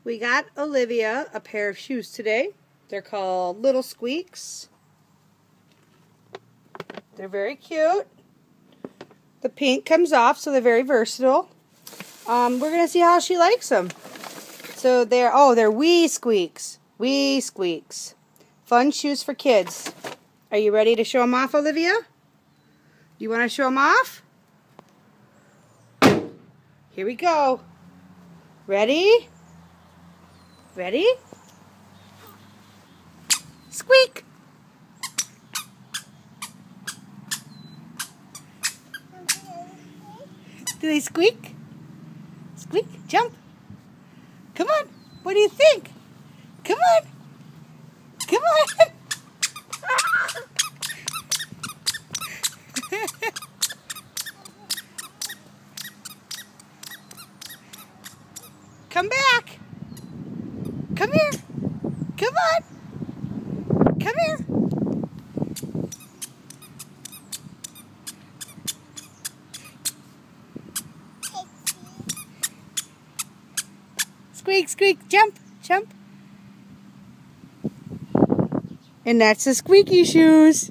We got Olivia a pair of shoes today. They're called Little Squeaks. They're very cute. The pink comes off, so they're very versatile. We're going to see how she likes them. So they're Wee Squeaks. Wee Squeaks. Fun shoes for kids. Are you ready to show them off, Olivia? You want to show them off? Here we go. Ready? Ready? Squeak! Do they squeak? Squeak, jump. Come on. What do you think? Come on. Come on. Come back. Come here. Come on. Come here. Squeak, squeak, jump, jump. And that's the squeaky shoes.